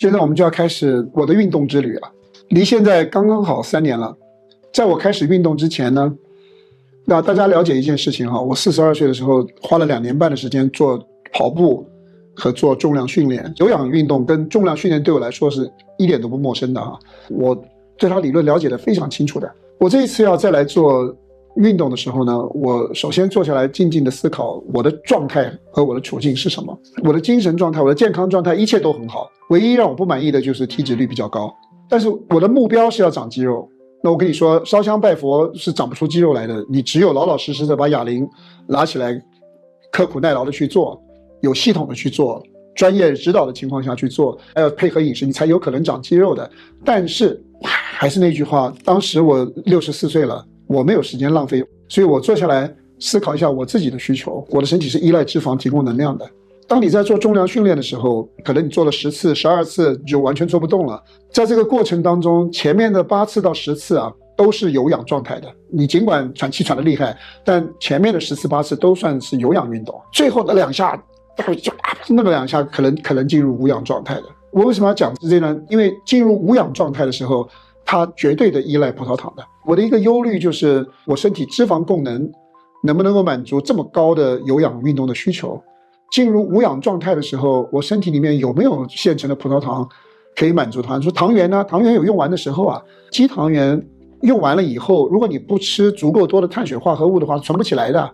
现在我们就要开始我的运动之旅了，离现在刚刚好3年了。在我开始运动之前呢，那大家了解一件事情哈，我42岁的时候花了2年半的时间做跑步和做重量训练。有氧运动跟重量训练对我来说是一点都不陌生的哈，我对它理论了解的非常清楚的。我这一次要再来做运动的时候呢，我首先坐下来静静的思考我的状态和我的处境是什么。我的精神状态，我的健康状态一切都很好，唯一让我不满意的就是体脂率比较高。但是我的目标是要长肌肉。那我跟你说，烧香拜佛是长不出肌肉来的，你只有老老实实的把哑铃拿起来，刻苦耐劳的去做，有系统的去做，专业指导的情况下去做，还要配合饮食，你才有可能长肌肉的。但是还是那句话，当时我64岁了，我没有时间浪费，所以我坐下来思考一下我自己的需求。我的身体是依赖脂肪提供能量的。当你在做重量训练的时候，可能你做了10次、12次就完全做不动了。在这个过程当中，前面的8次到10次啊，都是有氧状态的。你尽管喘气喘得厉害，但前面的10次、8次都算是有氧运动。最后的2下，那个2下可能进入无氧状态的。我为什么要讲这呢？因为进入无氧状态的时候，它绝对的依赖葡萄糖的。我的一个忧虑就是，我身体脂肪供能不能够满足这么高的有氧运动的需求。进入无氧状态的时候，我身体里面有没有现成的葡萄糖可以满足它？说糖原呢？糖原有用完的时候啊，肌糖原用完了以后，如果你不吃足够多的碳水化合物的话，存不起来的。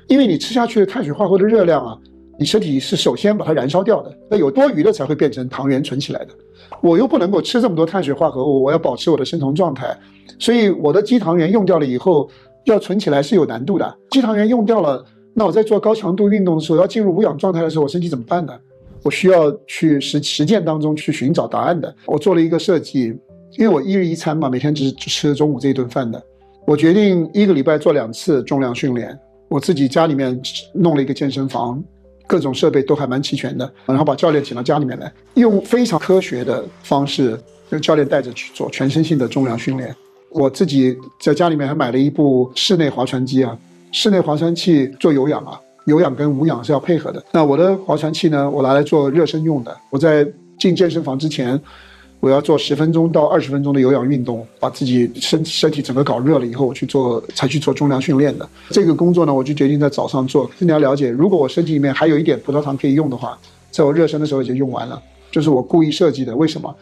因为你吃下去的碳水化合物的热量啊，你身体是首先把它燃烧掉的，那有多余的才会变成糖原存起来的。我又不能够吃这么多碳水化合物，我要保持我的生酮状态，所以我的肌糖原用掉了以后，要存起来是有难度的。肌糖原用掉了，那我在做高强度运动的时候，要进入无氧状态的时候，我身体怎么办呢？我需要去实践当中去寻找答案的。我做了一个设计，因为我1日1餐嘛，每天只吃中午这一顿饭的。我决定1个礼拜做2次重量训练，我自己家里面弄了一个健身房，各种设备都还蛮齐全的，然后把教练请到家里面来，用非常科学的方式，用教练带着去做全身性的重量训练。我自己在家里面还买了一部室内划船机啊。室内划船器做有氧啊，有氧跟无氧是要配合的。那我的划船器呢，我拿来做热身用的。我在进健身房之前，我要做10分钟到20分钟的有氧运动，把自己身体整个搞热了以后，才去做重量训练的。这个工作呢，我就决定在早上做。可是你要了解，如果我身体里面还有一点葡萄糖可以用的话，在我热身的时候已经用完了，就是我故意设计的。为什么？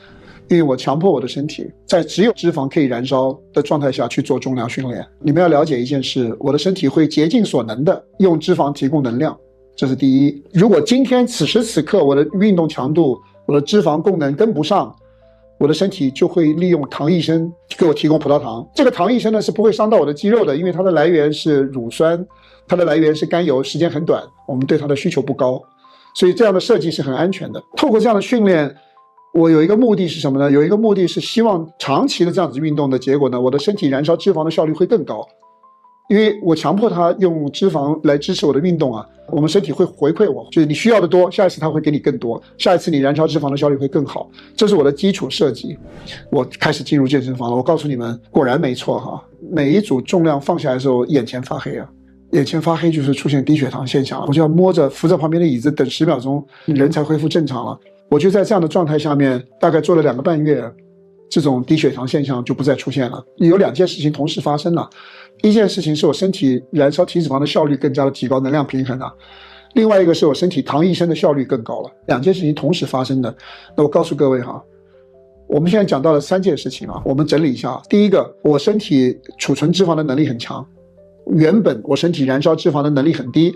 因为我强迫我的身体在只有脂肪可以燃烧的状态下去做重量训练。你们要了解一件事，我的身体会竭尽所能的用脂肪提供能量，这是第一。如果今天此时此刻我的运动强度，我的脂肪供能跟不上，我的身体就会利用糖益生给我提供葡萄糖。这个糖益生呢是不会伤到我的肌肉的，因为它的来源是乳酸，它的来源是甘油，时间很短，我们对它的需求不高，所以这样的设计是很安全的。透过这样的训练，我有一个目的是什么呢？有一个目的是希望长期的这样子运动的结果呢，我的身体燃烧脂肪的效率会更高。因为我强迫它用脂肪来支持我的运动啊，我们身体会回馈我，就是你需要的多，下一次它会给你更多，下一次你燃烧脂肪的效率会更好。这是我的基础设计。我开始进入健身房了，我告诉你们，果然没错哈，每一组重量放下来的时候，眼前发黑啊。眼前发黑就是出现低血糖现象了，我就要摸着扶着旁边的椅子等10秒钟，人才恢复正常了。我就在这样的状态下面，大概做了2个半月，这种低血糖现象就不再出现了。有2件事情同时发生了，一件事情是我身体燃烧体脂肪的效率更加的提高，能量平衡了；另外一个是我身体糖益生的效率更高了。2件事情同时发生的。那我告诉各位哈，我们现在讲到了3件事情啊，我们整理一下。第一个，我身体储存脂肪的能力很强，原本我身体燃烧脂肪的能力很低。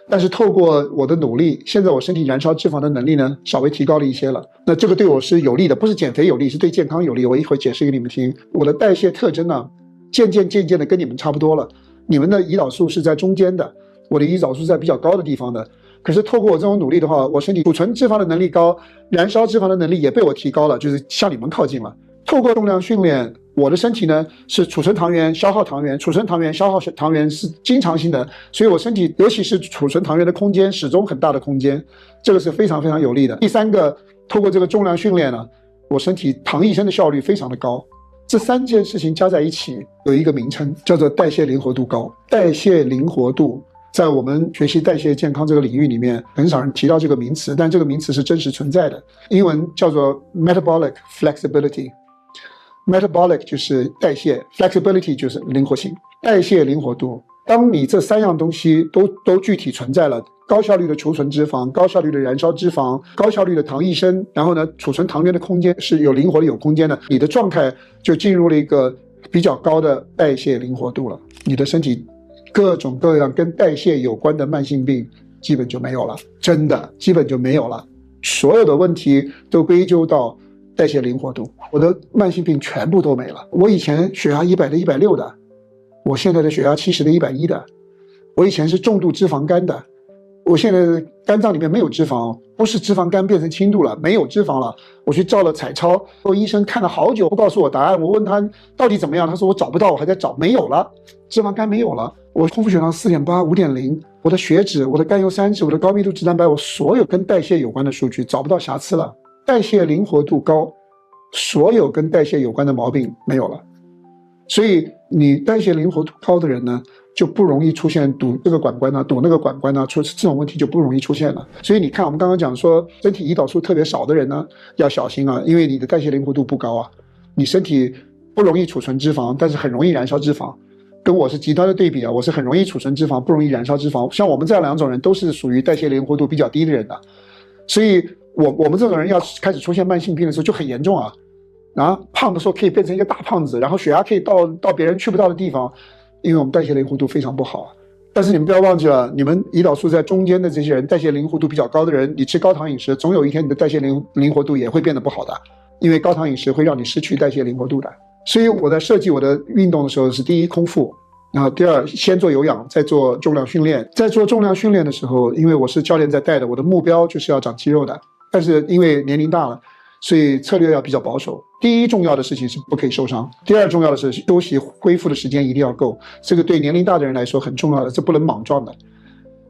但是透过我的努力，现在我身体燃烧脂肪的能力呢，稍微提高了一些了。那这个对我是有利的，不是减肥有利，是对健康有利。我一会儿解释给你们听。我的代谢特征呢，渐渐的跟你们差不多了。你们的胰岛素是在中间的，我的胰岛素在比较高的地方的。可是透过我这种努力的话，我身体储存脂肪的能力高，燃烧脂肪的能力也被我提高了，就是向你们靠近了。透过重量训练，我的身体呢是储存糖原、消耗糖原、储存糖原、消耗糖原是经常性的，所以我身体尤其是储存糖原的空间始终很大的空间，这个是非常非常有利的。第3个，透过这个重量训练呢，我身体糖益生的效率非常的高。这3件事情加在一起有一个名称，叫做代谢灵活度高。代谢灵活度在我们学习代谢健康这个领域里面，很少人提到这个名词，但这个名词是真实存在的。英文叫做 metabolic flexibility。metabolic 就是代谢 ，flexibility 就是灵活性，代谢灵活度。当你这3样东西都具体存在了，高效率的储存脂肪，高效率的燃烧脂肪，高效率的糖异生，然后呢，储存糖原的空间是有灵活的、有空间的，你的状态就进入了一个比较高的代谢灵活度了，你的身体各种各样跟代谢有关的慢性病基本就没有了，真的基本就没有了，所有的问题都归咎到代谢灵活度，我的慢性病全部都没了。我以前血压100的160的，我现在的血压70的110的，我以前是重度脂肪肝的，我现在肝脏里面没有脂肪，不是脂肪肝变成轻度了，没有脂肪了。我去照了彩超，医生看了好久不告诉我答案，我问他到底怎么样，他说我找不到，我还在找，没有了，脂肪肝没有了。我空腹血糖4.8、5.0，我的血脂、我的甘油三酯、我的高密度脂蛋白，我所有跟代谢有关的数据找不到瑕疵了，代谢灵活度高，所有跟代谢有关的毛病没有了。所以你代谢灵活度高的人呢，就不容易出现堵这个管关堵那个管关这种问题就不容易出现了。所以你看我们刚刚讲说身体胰岛素特别少的人呢，要小心啊，因为你的代谢灵活度不高啊，你身体不容易储存脂肪，但是很容易燃烧脂肪。跟我是极端的对比啊，我是很容易储存脂肪，不容易燃烧脂肪。像我们这样2种人都是属于代谢灵活度比较低的人的，所以我们这种人要开始出现慢性病的时候就很严重啊。胖的时候可以变成一个大胖子，然后血压可以到别人去不到的地方，因为我们代谢灵活度非常不好。但是你们不要忘记了，你们胰岛素在中间的这些人，代谢灵活度比较高的人，你吃高糖饮食，总有一天你的代谢灵活度也会变得不好的，因为高糖饮食会让你失去代谢灵活度的。所以我在设计我的运动的时候是第一空腹，然后第二先做有氧，再做重量训练。在做重量训练的时候，因为我是教练在带的，我的目标就是要长肌肉的，但是因为年龄大了，所以策略要比较保守。第一重要的事情是不可以受伤，第二重要的是休息恢复的时间一定要够，这个对年龄大的人来说很重要的，这不能莽撞的。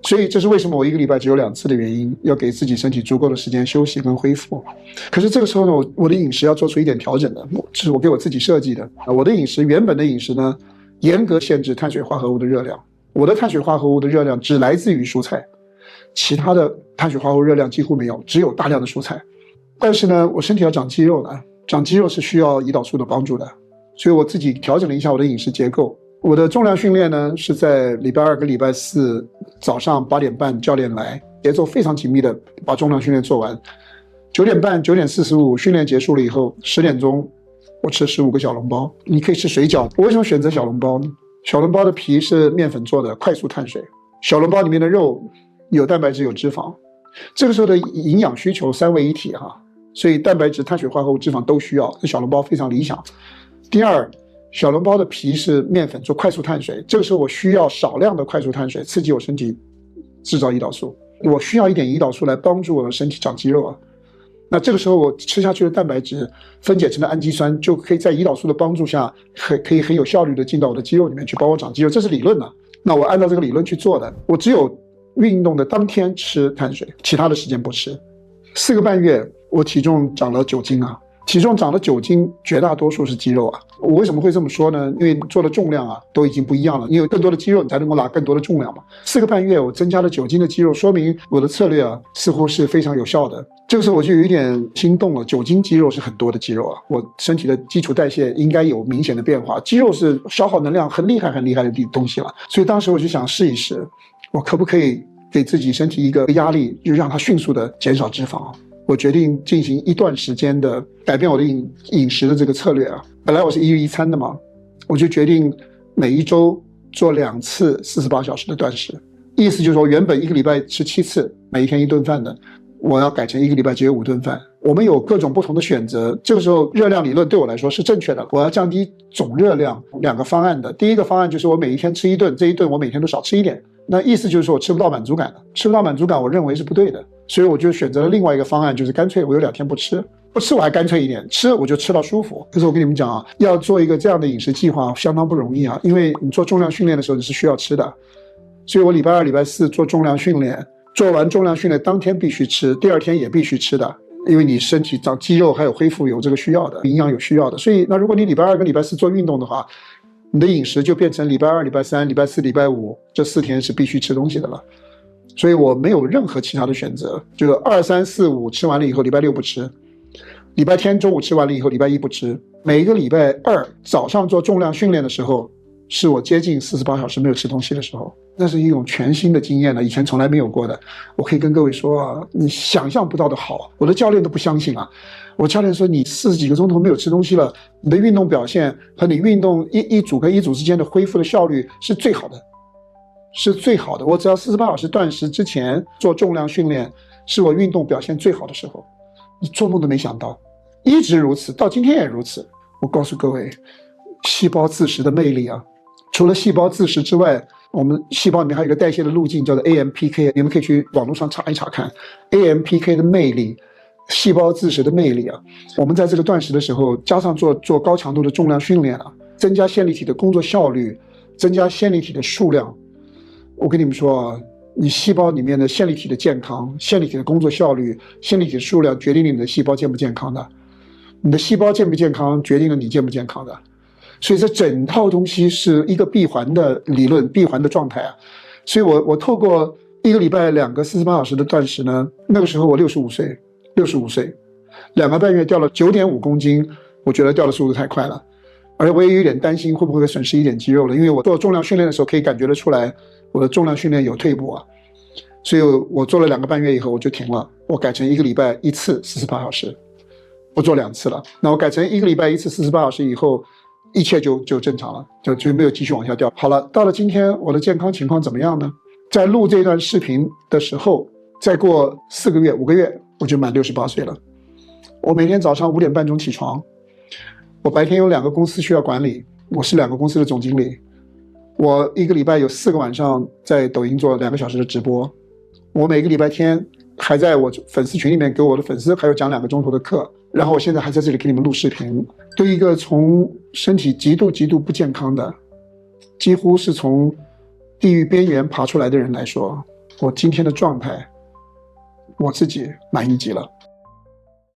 所以这是为什么我1个礼拜只有2次的原因，要给自己身体足够的时间休息跟恢复。可是这个时候呢，我的饮食要做出一点调整的，这是我给我自己设计的。我的饮食原本的饮食呢，严格限制碳水化合物的热量，我的碳水化合物的热量只来自于蔬菜，其他的碳水化合物热量几乎没有，只有大量的蔬菜。但是呢，我身体要长肌肉的，长肌肉是需要胰岛素的帮助的，所以我自己调整了一下我的饮食结构。我的重量训练呢，是在礼拜2跟礼拜4早上8点半教练来，节奏非常紧密的把重量训练做完。9点半、9点45训练结束了以后，10点钟我吃15个小笼包。你可以吃水饺，我为什么选择小笼包呢？小笼包的皮是面粉做的，快速碳水。小笼包里面的肉有蛋白质有脂肪，这个时候的营养需求3位一体哈，所以蛋白质、碳水化合物、脂肪都需要，这小笼包非常理想。第二，小笼包的皮是面粉做快速碳水，这个时候我需要少量的快速碳水刺激我身体制造胰岛素，我需要一点胰岛素来帮助我的身体长肌肉啊。那这个时候我吃下去的蛋白质分解成的氨基酸就可以在胰岛素的帮助下可以很有效率的进到我的肌肉里面去帮我长肌肉，这是理论啊。那我按照这个理论去做的，我只有运动的当天吃碳水，其他的时间不吃。4个半月我体重长了9斤啊，体重长了9斤，绝大多数是肌肉啊。我为什么会这么说呢？因为做的重量啊都已经不一样了，你有更多的肌肉，你才能够拿更多的重量嘛。4个半月我增加了9斤的肌肉，说明我的策略啊似乎是非常有效的。这个时候我就有一点心动了，9斤肌肉是很多的肌肉啊，我身体的基础代谢应该有明显的变化，肌肉是消耗能量很厉害的东西了。所以当时我就想试一试，我可不可以给自己身体一个压力，就让它迅速的减少脂肪。我决定进行一段时间的改变我的饮食的这个策略啊。本来我是1日1餐的嘛，我就决定每一周做2次48小时的断食，意思就是说原本1个礼拜吃7次，每一天1顿饭的，我要改成1个礼拜只有5顿饭。我们有各种不同的选择，这个时候热量理论对我来说是正确的，我要降低总热量。2个方案的，第一个方案就是我每一天吃1顿，这1顿我每天都少吃一点，那意思就是说我吃不到满足感了，吃不到满足感我认为是不对的，所以我就选择了另外一个方案，就是干脆我有2天不吃，不吃我还干脆一点，吃我就吃到舒服。可是我跟你们讲啊，要做一个这样的饮食计划相当不容易啊，因为你做重量训练的时候你是需要吃的，所以我礼拜2、礼拜4做重量训练，做完重量训练当天必须吃，第2天也必须吃的，因为你身体长肌肉还有恢复有这个需要的，营养有需要的。所以那如果你礼拜2跟礼拜4做运动的话，你的饮食就变成礼拜二、礼拜三、礼拜四、礼拜五这4天是必须吃东西的了。所以我没有任何其他的选择，就是2、3、4、5吃完了以后，礼拜6不吃，礼拜天中午吃完了以后，礼拜1不吃。每一个礼拜2早上做重量训练的时候，是我接近48小时没有吃东西的时候，那是一种全新的经验了，以前从来没有过的。我可以跟各位说啊，你想象不到的好，我的教练都不相信啊。我教练说你40几个钟头没有吃东西了，你的运动表现和你运动一组跟一组之间的恢复的效率是最好的。是最好的，我只要48小时断食之前做重量训练，是我运动表现最好的时候。你做梦都没想到，一直如此，到今天也如此。我告诉各位，细胞自食的魅力啊！除了细胞自食之外，我们细胞里面还有一个代谢的路径叫做 AMPK， 你们可以去网络上查一查看 AMPK 的魅力，细胞自食的魅力啊！我们在这个断食的时候，加上做高强度的重量训练啊，增加线粒体的工作效率，增加线粒体的数量。我跟你们说啊，你细胞里面的线粒体的健康、线粒体的工作效率、线粒体的数量，决定了你的细胞健不健康的。你的细胞健不健康，决定了你健不健康的。所以这整套东西是一个闭环的理论，闭环的状态啊。所以我透过1个礼拜2个48小时的断食呢，那个时候我65岁，2个半月掉了9.5公斤，我觉得掉的速度太快了，而我也有点担心会不会损失一点肌肉了，因为我做重量训练的时候可以感觉得出来。我的重量训练有退步啊，所以我做了2个半月以后我就停了，我改成1个礼拜1次48小时，不做2次了。那我改成1个礼拜1次48小时以后，一切就正常了，就没有继续往下掉。好了，到了今天我的健康情况怎么样呢？在录这段视频的时候，再过4个月5个月我就满68岁了。我每天早上5点半钟起床，我白天有2个公司需要管理，我是2个公司的总经理。我1个礼拜有4个晚上在抖音做2个小时的直播，我每个礼拜天还在我粉丝群里面给我的粉丝还有讲2个钟头的课，然后我现在还在这里给你们录视频。对一个从身体极度不健康的，几乎是从地狱边缘爬出来的人来说，我今天的状态我自己满意极了。